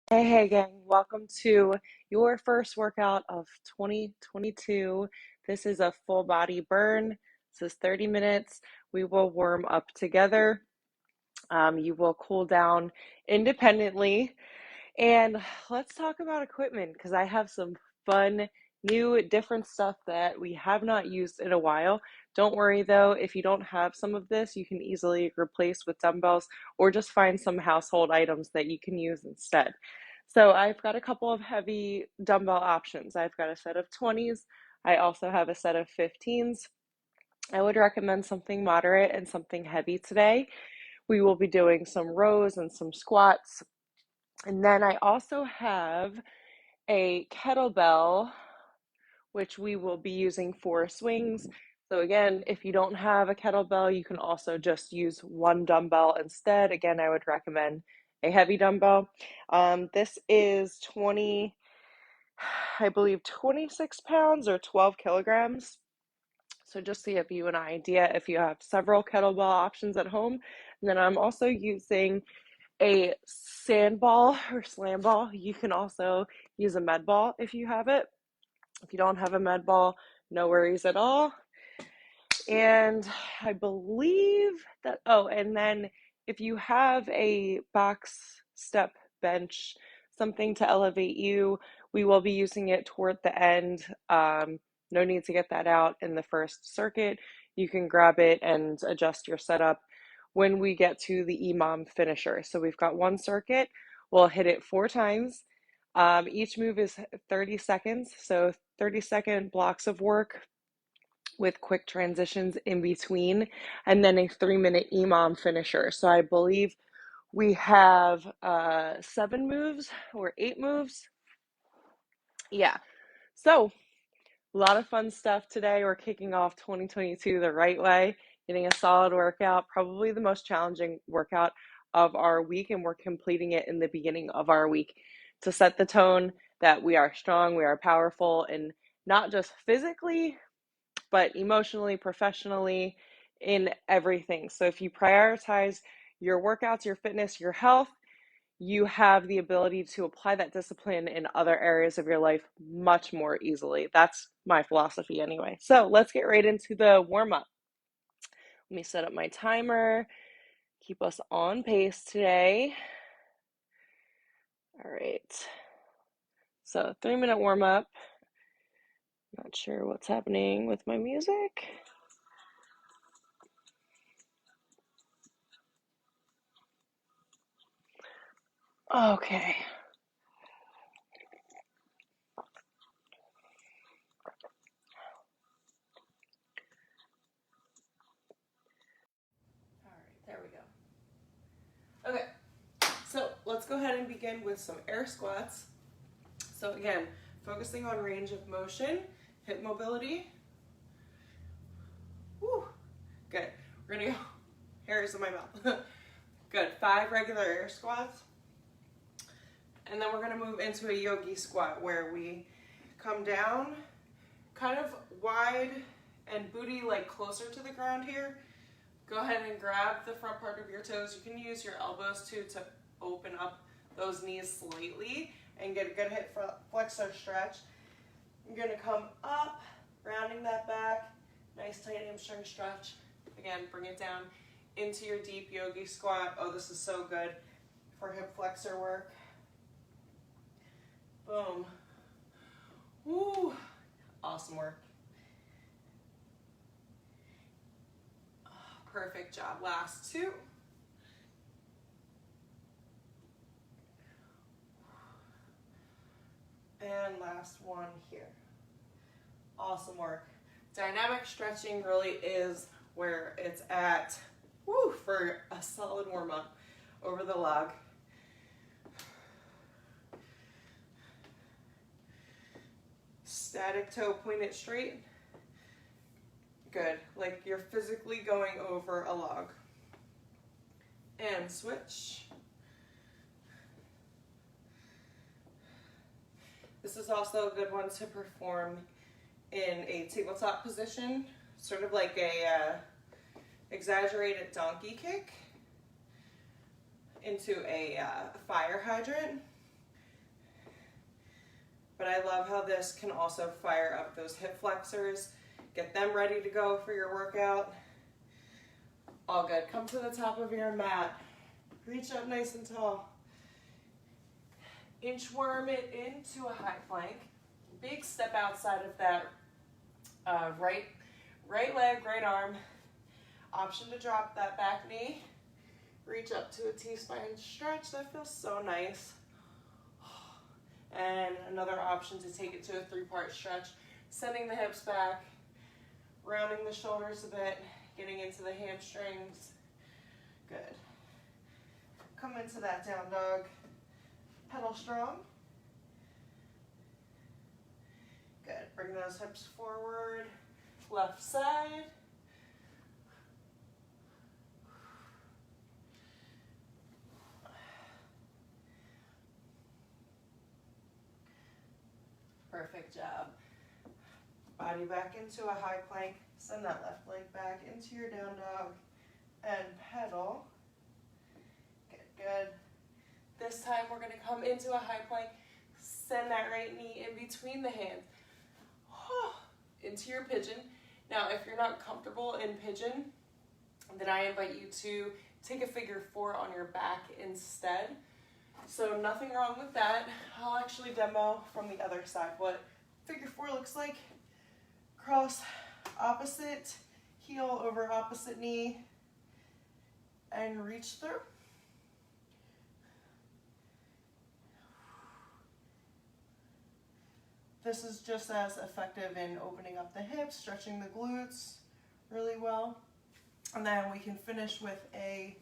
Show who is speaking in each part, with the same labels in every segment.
Speaker 1: Hey, gang, welcome to your first workout of 2022. This is a full body burn. This is 30 minutes. We will warm up together. You will cool down independently. And let's talk about equipment because I have some fun, new, different stuff that we have not used in a while. Don't worry though, if you don't have some of this, you can easily replace with dumbbells or just find some household items that you can use instead. So I've got a couple of heavy dumbbell options. I've got a set of 20s. I also have a set of 15s. I would recommend something moderate and something heavy today. We will be doing some rows and some squats. And then I also have a kettlebell, which we will be using for swings. So again, if you don't have a kettlebell, you can also just use one dumbbell instead. Again, I would recommend a heavy dumbbell. This is 20, I believe 26 pounds or 12 kilograms. So just to give you an idea, if you have several kettlebell options at home. And then I'm also using a sandball or slam ball. You can also use a med ball if you have it. If you don't have a med ball, no worries at all. And I believe that, oh, and then if you have a box step bench, something to elevate you, we will be using it toward the end. No need to get that out in the first circuit. You can grab it and adjust your setup when we get to the EMOM finisher. So we've got one circuit, we'll hit it 4 times. Each move is 30 seconds, so 30-second blocks of work with quick transitions in between, and then a 3-minute EMOM finisher. So I believe we have 7 moves or 8 moves. Yeah. So a lot of fun stuff today. We're kicking off 2022 the right way, getting a solid workout, probably the most challenging workout of our week, and we're completing it in the beginning of our week to set the tone that we are strong, we are powerful, and not just physically, but emotionally, professionally, in everything. So if you prioritize your workouts, your fitness, your health, you have the ability to apply that discipline in other areas of your life much more easily. That's my philosophy anyway. So let's get right into the warm up. Let me set up my timer, keep us on pace today. All right. So 3-minute warm up. Not sure what's happening with my music. Okay. All right, there we go. Okay. So let's go ahead and begin with some air squats. So again, focusing on range of motion, hip mobility. Woo, good. We're gonna go, hairs in my mouth. Good, 5 regular air squats. And then we're gonna move into a yogi squat where we come down, kind of wide and booty like closer to the ground here. Go ahead and grab the front part of your toes. You can use your elbows too to open up those knees slightly and get a good hip flexor stretch. You're gonna come up, rounding that back, nice tight hamstring stretch. Again, bring it down into your deep yogi squat. Oh, this is so good for hip flexor work. Boom. Woo, awesome work. Perfect job, last 2. And last one here. Awesome work. Dynamic stretching really is where it's at. Woo, for a solid warm up over the log. Static toe, point it straight. Good, like you're physically going over a log. And switch. This is also a good one to perform in a tabletop position, sort of like a exaggerated donkey kick into a fire hydrant. But I love how this can also fire up those hip flexors, get them ready to go for your workout. All good. Come to the top of your mat. Reach up nice and tall. Inchworm it into a high plank. Big step outside of that right leg, right arm. Option to drop that back knee. Reach up to a T-spine stretch. That feels so nice. And another option to take it to a 3-part stretch. Sending the hips back, rounding the shoulders a bit, getting into the hamstrings. Good. Come into that down dog. Pedal strong. Good. Bring those hips forward. Left side. Perfect job. Body back into a high plank. Send that left leg back into your down dog and pedal. Good, good. This time we're going to come into a high plank. Send that right knee in between the hands. Into your pigeon. Now, if you're not comfortable in pigeon, then I invite you to take a figure 4 on your back instead. So nothing wrong with that. I'll actually demo from the other side what figure 4 looks like. Cross opposite heel over opposite knee and reach through. This is just as effective in opening up the hips, stretching the glutes really well. And then we can finish with a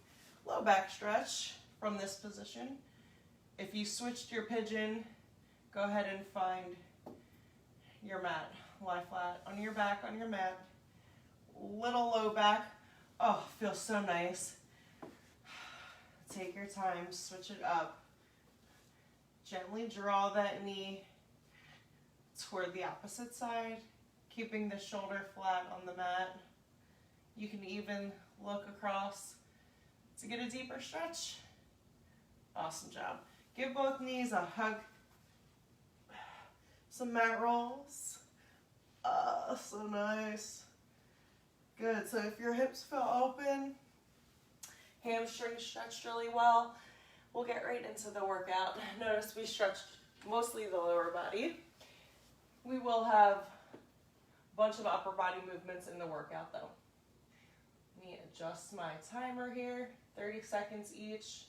Speaker 1: low back stretch from this position. If you switched your pigeon, go ahead and find your mat. Lie flat on your back on your mat. Little low back. Oh, feels so nice. Take your time, switch it up. Gently draw that knee toward the opposite side, keeping the shoulder flat on the mat. You can even look across to get a deeper stretch. Awesome job. Give both knees a hug. Some mat rolls. So nice. Good. So if your hips feel open, hamstrings stretched really well, we'll get right into the workout. Notice we stretched mostly the lower body. We will have a bunch of upper body movements in the workout though. Let me adjust my timer here, 30 seconds each.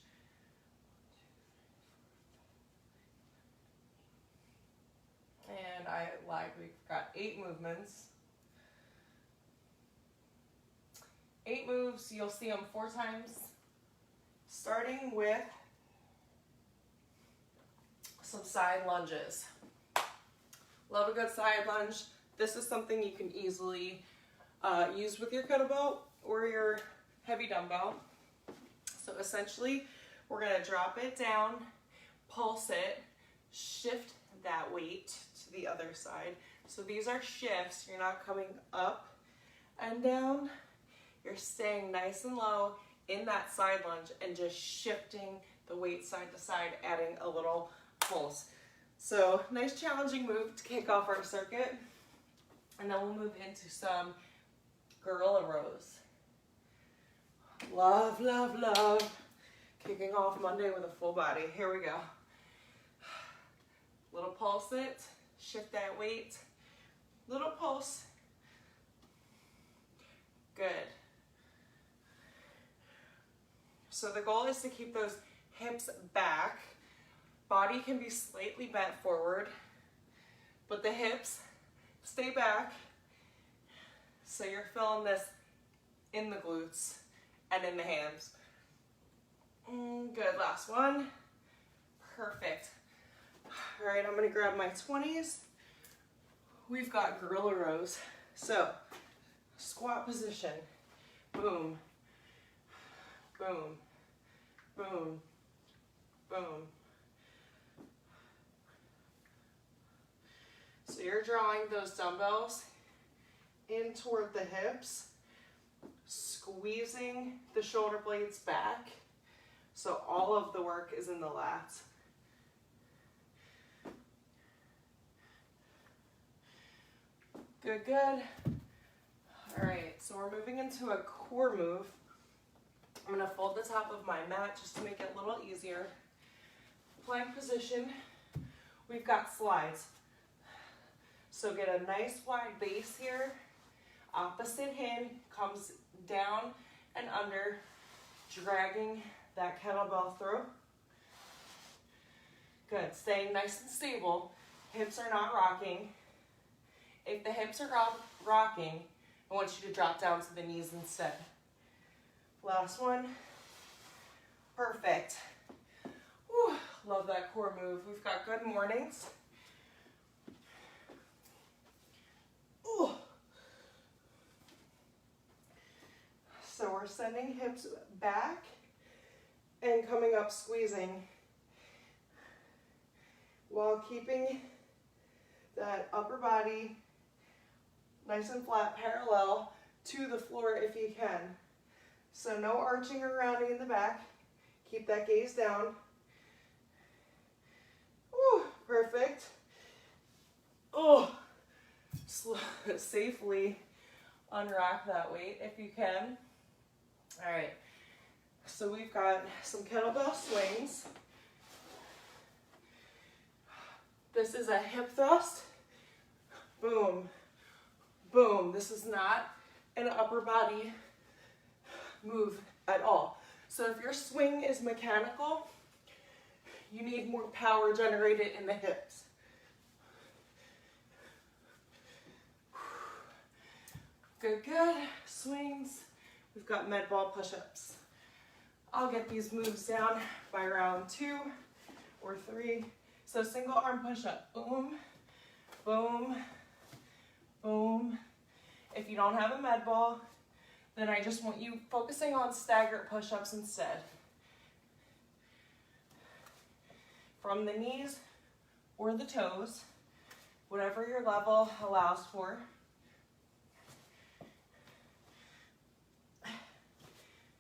Speaker 1: And I lied, we've got 8 movements. 8 moves, you'll see them 4 times. Starting with some side lunges. Love a good side lunge. This is something you can easily use with your kettlebell or your heavy dumbbell. So essentially, we're gonna drop it down, pulse it, shift that weight to the other side. So these are shifts. You're not coming up and down. You're staying nice and low in that side lunge and just shifting the weight side to side, adding a little pulse. So nice challenging move to kick off our circuit. And then we'll move into some gorilla rows. Love, love, love. Kicking off Monday with a full body. Here we go. Little pulse it, shift that weight. Little pulse. Good. So the goal is to keep those hips back. Body can be slightly bent forward, but the hips stay back. So you're feeling this in the glutes and in the hams. Good, last one. Perfect. All right, I'm gonna grab my 20s. We've got gorilla rows. So, squat position. Boom, boom, boom, boom. So you're drawing those dumbbells in toward the hips, squeezing the shoulder blades back, so all of the work is in the lats. Good, good. All right, so we're moving into a core move. I'm gonna fold the top of my mat just to make it a little easier. Plank position, we've got slides. So get a nice wide base here. Opposite hand comes down and under, dragging that kettlebell through. Good, staying nice and stable. Hips are not rocking. If the hips are rocking, I want you to drop down to the knees instead. Last one. Perfect. Whew, love that core move. We've got good mornings. Ooh. So we're sending hips back and coming up, squeezing, while keeping that upper body nice and flat, parallel to the floor if you can. So no arching or rounding in the back. Keep that gaze down. Ooh, perfect. Oh, safely unwrap that weight if you can. All right, so we've got some kettlebell swings. This is a hip thrust. Boom, boom. This is not an upper body move at all. So if your swing is mechanical, you need more power generated in the hips. Good, good. Swings. We've got med ball push-ups. I'll get these moves down by round 2 or 3. So single arm push-up. Boom, boom, boom. If you don't have a med ball, then I just want you focusing on staggered push-ups instead. From the knees or the toes, whatever your level allows for.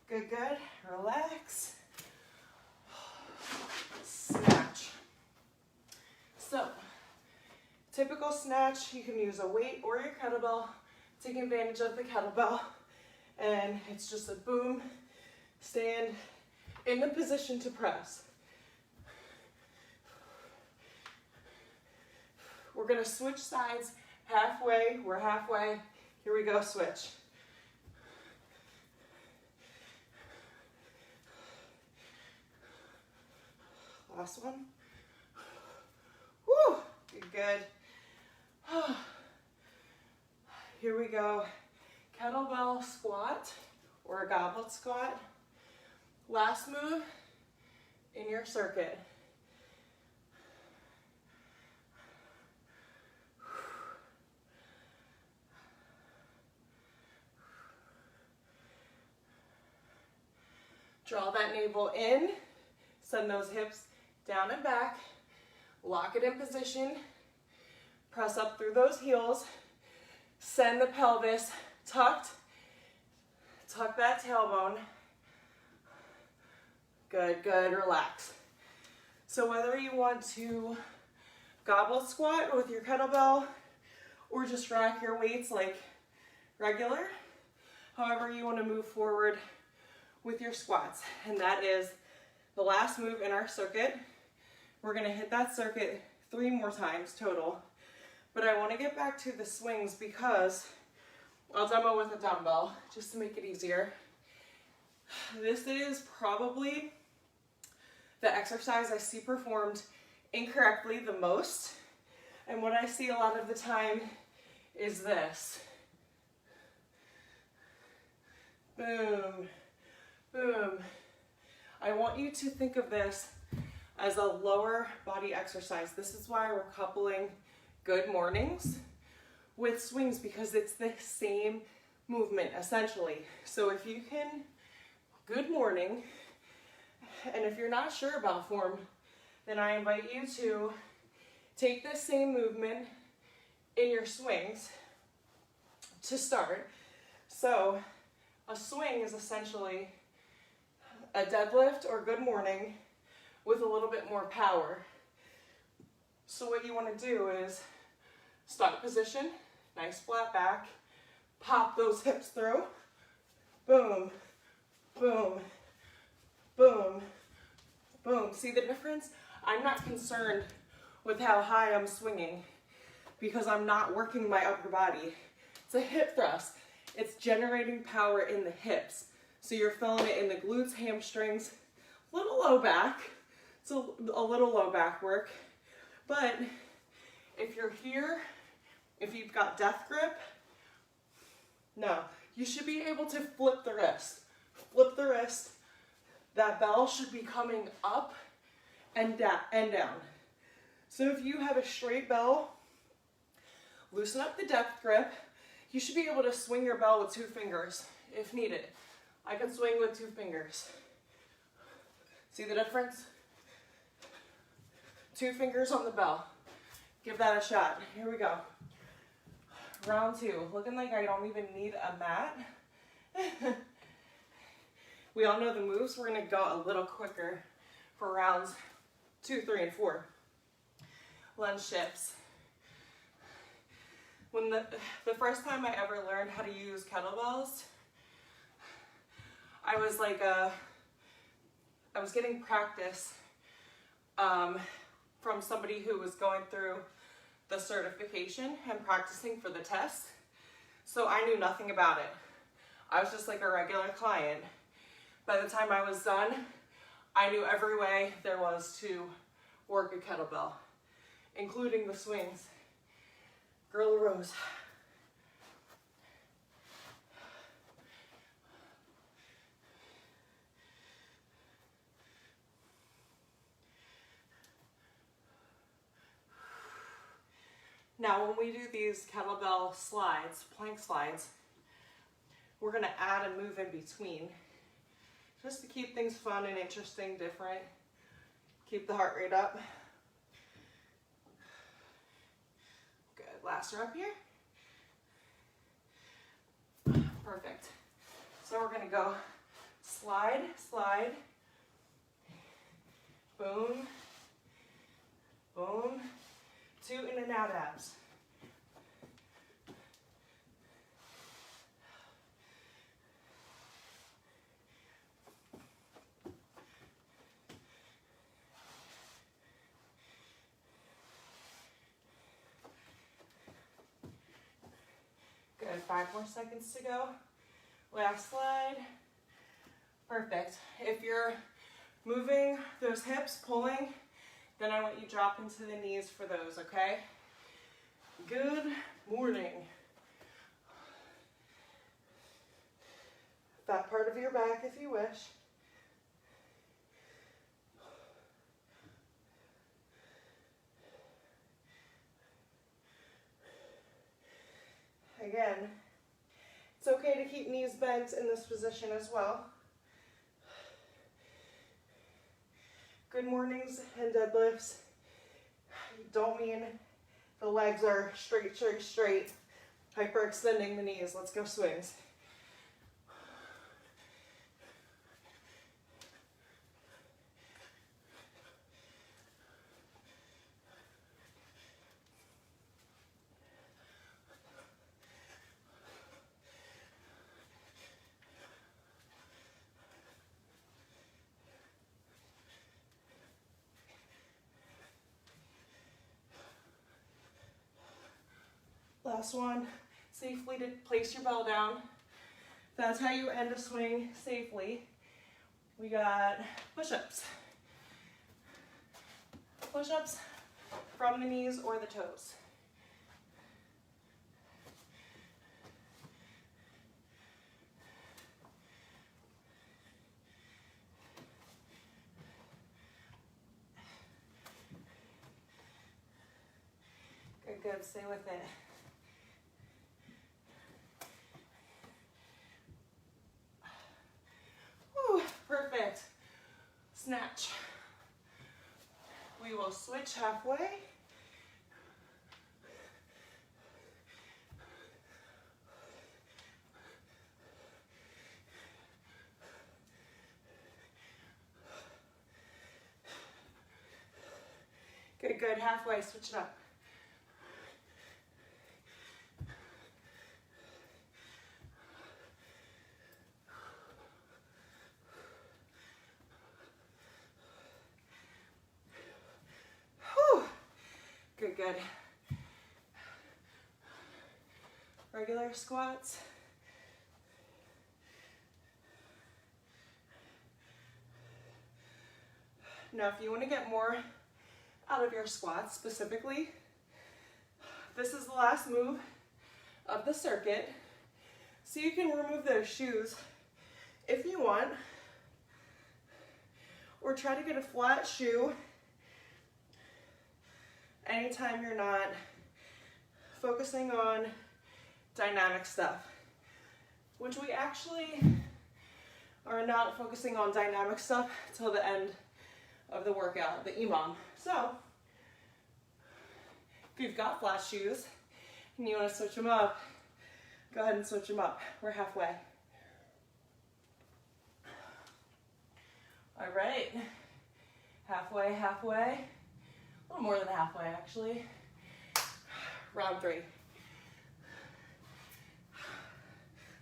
Speaker 1: Good, good. Relax. Snatch. So, typical snatch, you can use a weight or your kettlebell. Take advantage of the kettlebell. And it's just a boom, stand in the position to press. We're gonna switch sides halfway. We're halfway. Here we go, switch. Last one. Woo, good. Here we go. Kettlebell squat or a goblet squat. Last move in your circuit. Draw that navel in, send those hips down and back, lock it in position, press up through those heels, send the pelvis tucked, tuck that tailbone. Good, good, relax. So whether you want to goblet squat with your kettlebell or just rack your weights like regular, however you want to move forward with your squats. And that is the last move in our circuit. We're gonna hit that circuit 3 more times total. But I wanna get back to the swings because I'll demo with a dumbbell just to make it easier. This is probably the exercise I see performed incorrectly the most. And what I see a lot of the time is this. Boom, boom. I want you to think of this as a lower body exercise. This is why we're coupling good mornings with swings, because it's the same movement essentially. So if you can, good morning, and if you're not sure about form, then I invite you to take this same movement in your swings to start. So a swing is essentially a deadlift or good morning with a little bit more power. So what you want to do is start position, Nice flat back. Pop those hips through. Boom, boom, boom, boom. See the difference? I'm not concerned with how high I'm swinging because I'm not working my upper body. It's a hip thrust. It's generating power in the hips. So you're feeling it in the glutes, hamstrings, little low back. It's a little low back work. But if you're here, if you've got death grip, no, you should be able to flip the wrist. Flip the wrist. That bell should be coming up and down. So if you have a straight bell, loosen up the depth grip. You should be able to swing your bell with 2 fingers if needed. I can swing with 2 fingers. See the difference? 2 fingers on the bell. Give that a shot. Here we go. Round 2. Looking like I don't even need a mat. We all know the moves. We're going to go a little quicker for rounds 2, 3, and 4. Lunge shifts. When the first time I ever learned how to use kettlebells, I was like, I was getting practice from somebody who was going through the certification and practicing for the test. So I knew nothing about it. I was just like a regular client. By the time I was done, I knew every way there was to work a kettlebell, including the swings. Girl arose. Now when we do these kettlebell slides, plank slides, we're going to add a move in between just to keep things fun and interesting, different. Keep the heart rate up. Good. Last rep here. Perfect. So we're going to go slide, slide, boom, boom, 2 in and out abs. Good, 5 more seconds to go. Last slide. Perfect. If you're moving those hips, pulling, then I want you to drop into the knees for those, okay? Good morning. That part of your back if you wish. Again, it's okay to keep knees bent in this position as well. Good mornings and deadlifts don't mean the legs are straight, straight, straight. Hyperextending the knees. Let's go swings. Last one, safely to place your bell down. That's how you end a swing safely. We got push-ups. Push-ups from the knees or the toes. Good, good, stay with it. Perfect. Snatch. We will switch halfway. Good, good. Halfway. Switch it up. good. Regular squats. Now, if you want to get more out of your squats specifically, this is the last move of the circuit. So you can remove those shoes if you want, or try to get a flat shoe anytime you're not focusing on dynamic stuff, which we actually are not focusing on dynamic stuff till the end of the workout, the EMOM. So if you've got flat shoes and you want to switch them up, go ahead and switch them up. We're halfway. All right, halfway, halfway, a little more than halfway actually. Round 3.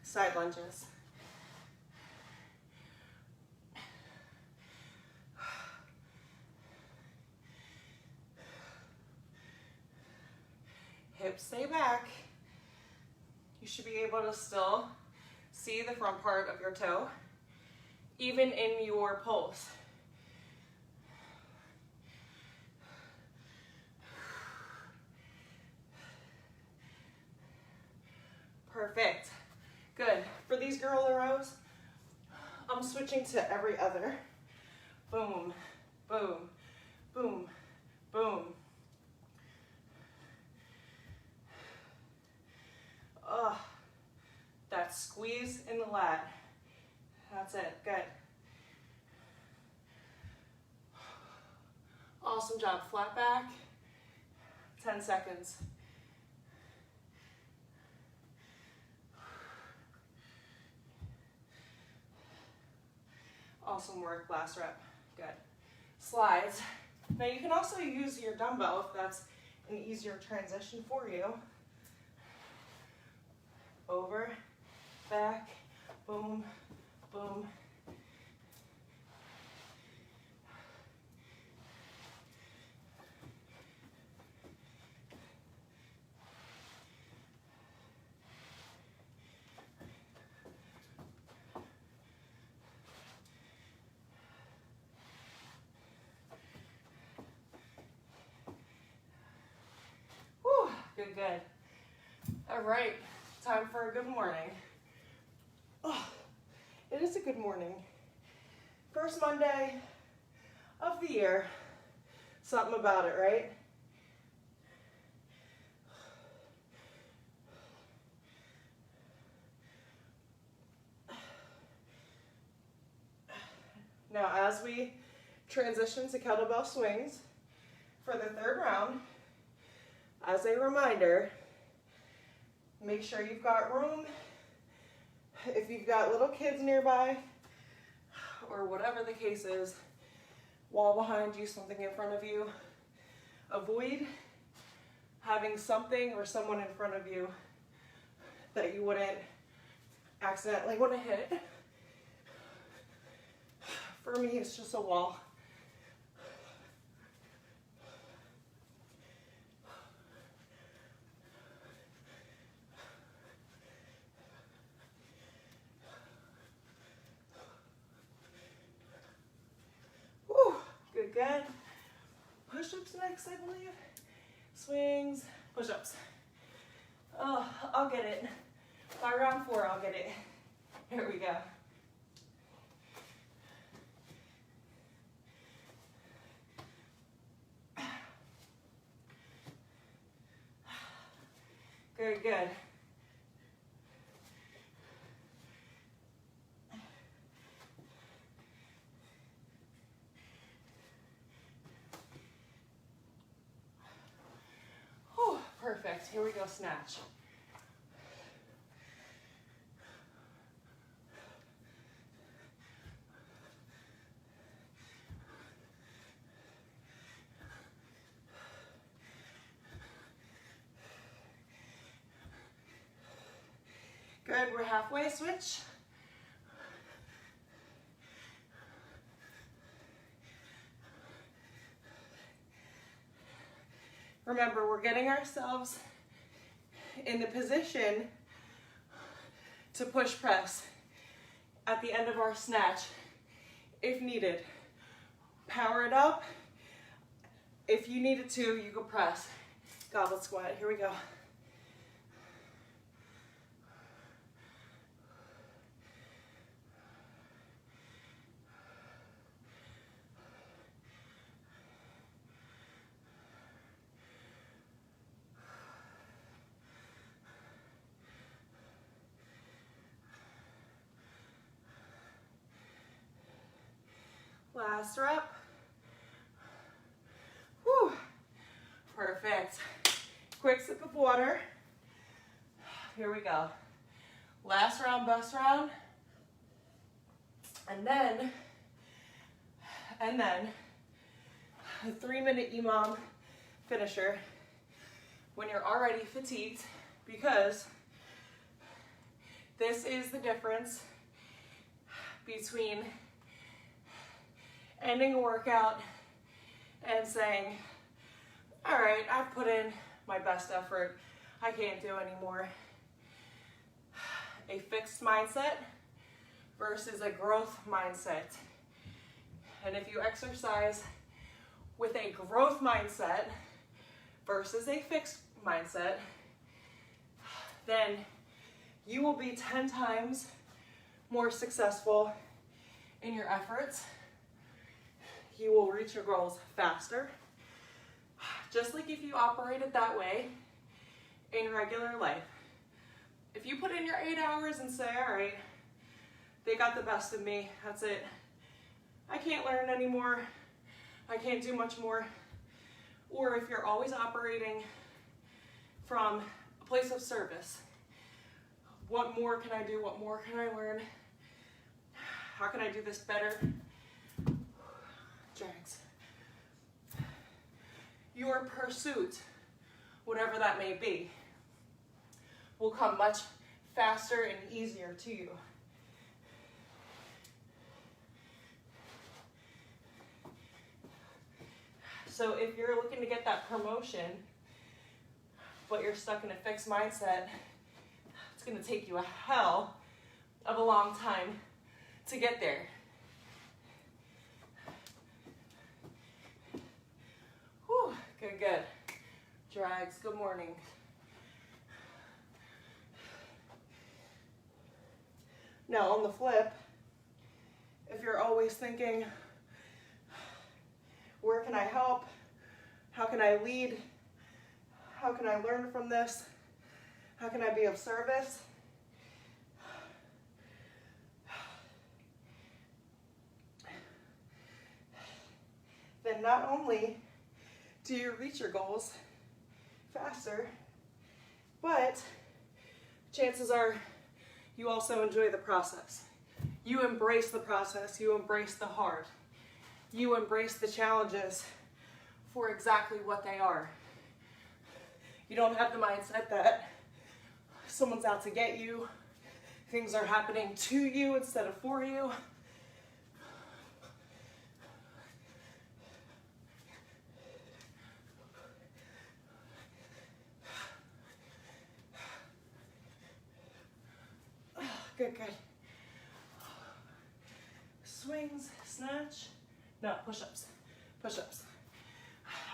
Speaker 1: Side lunges. Hips stay back. You should be able to still see the front part of your toe, even in your pulse. Perfect. Good. For these gorilla rows, I'm switching to every other. Boom, boom, boom, boom. That squeeze in the lat. That's it. Good. Awesome job. Flat back. 10 seconds. Awesome work. Last rep. Good. Slides. Now you can also use your dumbbell if that's an easier transition for you. Over, back, boom, boom. Whew, good, good. All right. Time for a good morning. Oh, it is a good morning. First Monday of the year. Something about it, right? Now, as we transition to kettlebell swings for the 3rd round, as a reminder, make sure you've got room. If you've got little kids nearby, or whatever the case is, wall behind you, something in front of you, avoid having something or someone in front of you that you wouldn't accidentally want to hit. For me, it's just a wall. Good. Push-ups next, I believe. Swings, push-ups. Oh, I'll get it. By round 4, I'll get it. Here we go. Very good. Perfect. Here we go, snatch. Good, we're halfway, switch. Remember, we're getting ourselves in the position to push press at the end of our snatch if needed. Power it up. If you needed to, you could press. Goblet squat. Here we go. Last rep. Whew. Perfect. Quick sip of water. Here we go. Last round, bus round. And then a 3-minute EMOM finisher when you're already fatigued, because this is the difference between ending a workout and saying, all right, I've put in my best effort, I can't do anymore. A fixed mindset versus a growth mindset. And if you exercise with a growth mindset versus a fixed mindset, then you will be 10 times more successful in your efforts. You will reach your goals faster. Just like if you operated that way in regular life. If you put in your 8 hours and say, all right, they got the best of me, that's it. I can't learn anymore. I can't do much more. Or if you're always operating from a place of service, what more can I do? What more can I learn? How can I do this better? Drags. Your pursuit, whatever that may be, will come much faster and easier to you. So if you're looking to get that promotion, but you're stuck in a fixed mindset, it's going to take you a hell of a long time to get there. Whew, good, good. Drags, good morning. Now on the flip, if you're always thinking, where can I help? How can I lead? How can I learn from this? How can I be of service? Then not only do you reach your goals faster, but chances are you also enjoy the process. You embrace the process, you embrace the hard. You embrace the challenges for exactly what they are. You don't have the mindset that someone's out to get you, things are happening to you instead of for you. Good, good. Swings, snatch. No, push-ups. Push-ups.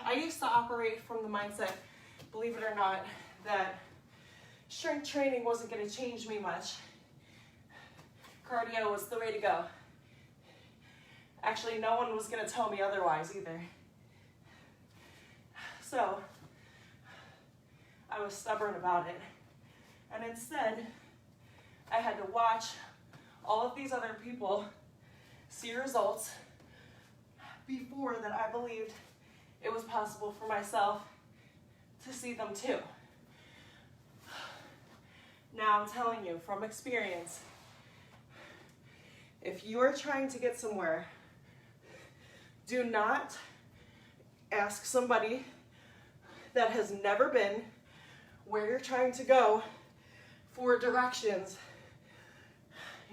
Speaker 1: I used to operate from the mindset, believe it or not, that strength training wasn't going to change me much. Cardio was the way to go. Actually, no one was going to tell me otherwise either. So, I was stubborn about it. And instead, I had to watch all of these other people see results before that I believed it was possible for myself to see them too. Now I'm telling you from experience, if you are trying to get somewhere, do not ask somebody that has never been where you're trying to go for directions.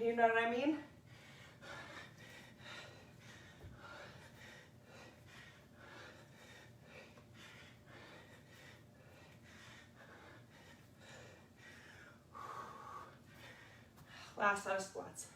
Speaker 1: You know what I mean? Last set of squats.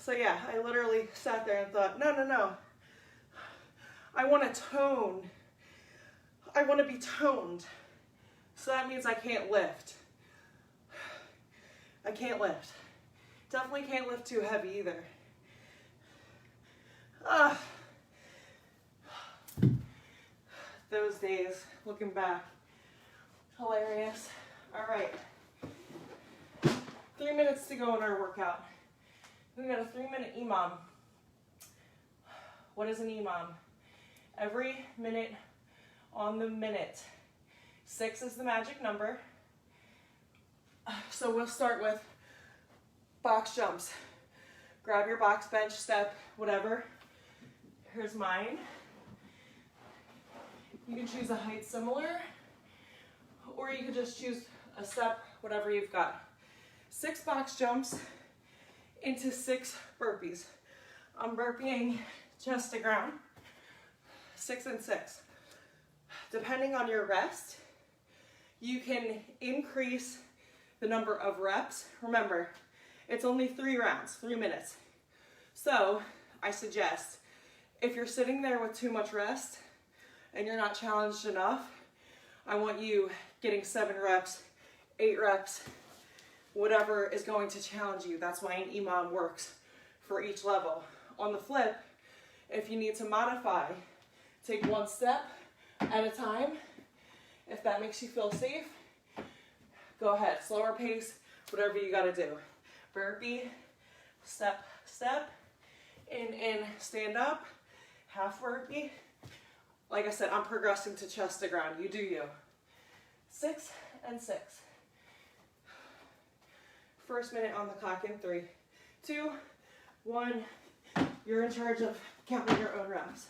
Speaker 1: So yeah, I literally sat there and thought, no. I want to tone. I want to be toned. So that means I can't lift. I can't lift. Definitely can't lift too heavy either. Those days, looking back, hilarious. All right, 3 minutes to go in our workout. We got a 3-minute EMOM. What is an EMOM? Every minute on the minute. 6 is the magic number. So we'll start with box jumps. Grab your box, bench, step, whatever. Here's mine. You can choose a height similar, or you could just choose a step, whatever you've got. 6 box jumps into 6 burpees. I'm burping chest to ground, 6 and 6. Depending on your rest, you can increase the number of reps. Remember, it's only 3 rounds, 3 minutes. So I suggest if you're sitting there with too much rest and you're not challenged enough, I want you getting 7 reps, 8 reps, whatever is going to challenge you. That's why an EMOM works for each level. On the flip, if you need to modify, take 1 step at a time. If that makes you feel safe, go ahead. Slower pace, whatever you gotta do. Burpee, step, step, in, stand up, half burpee. Like I said, I'm progressing to chest to ground. You do you. 6 and 6. First minute on the clock in 3, 2, 1. You're in charge of counting your own reps.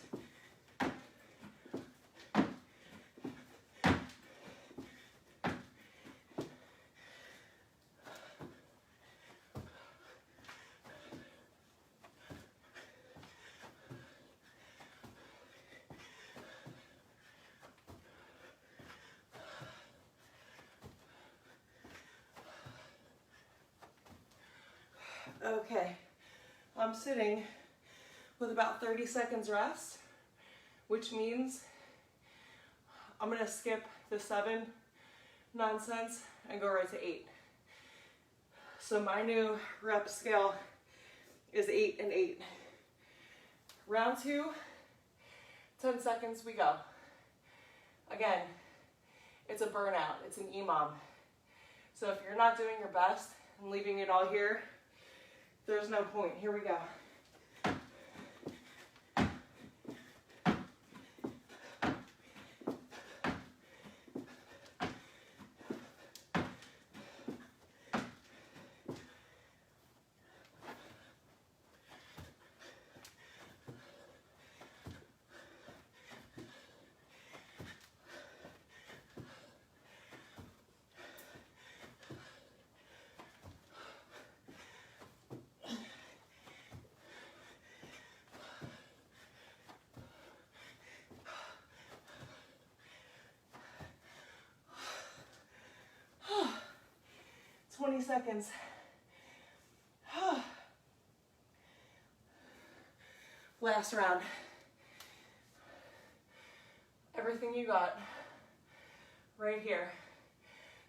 Speaker 1: Okay, I'm sitting with about 30 seconds rest, which means I'm gonna skip the 7 nonsense and go right to 8. So my new rep scale is 8 and 8. Round 2, 10 seconds, we go. Again, it's a burnout, it's an EMOM. So if you're not doing your best and leaving it all here, there's no point. Here we go. Seconds. Last round. Everything you got right here.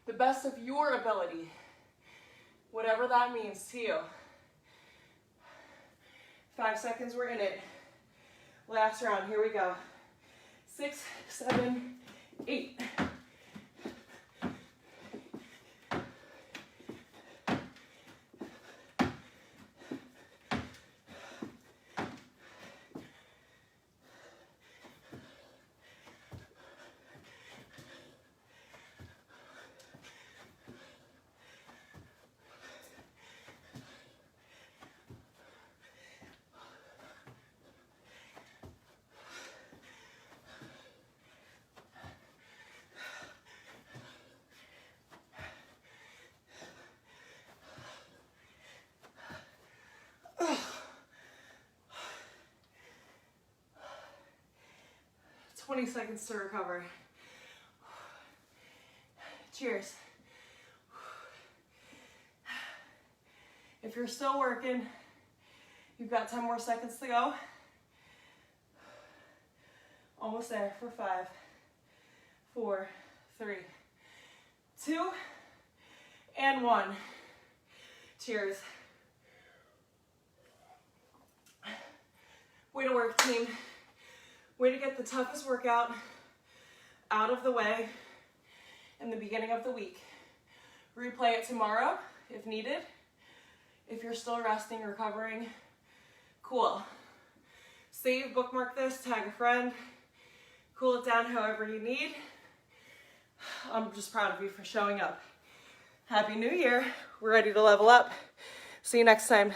Speaker 1: The best of your ability, whatever that means to you. 5 seconds, we're in it. Last round, here we go. 6, 7, 8. 20 seconds to recover. Cheers. If you're still working, you've got 10 more seconds to go. Almost there for 5, 4, 3, 2, and 1. Cheers. Way to work, team. Way to get the toughest workout out of the way in the beginning of the week. Replay it tomorrow if needed. If you're still resting, recovering, cool. Save, bookmark this, tag a friend, cool it down however you need. I'm just proud of you for showing up. Happy New Year. We're ready to level up. See you next time.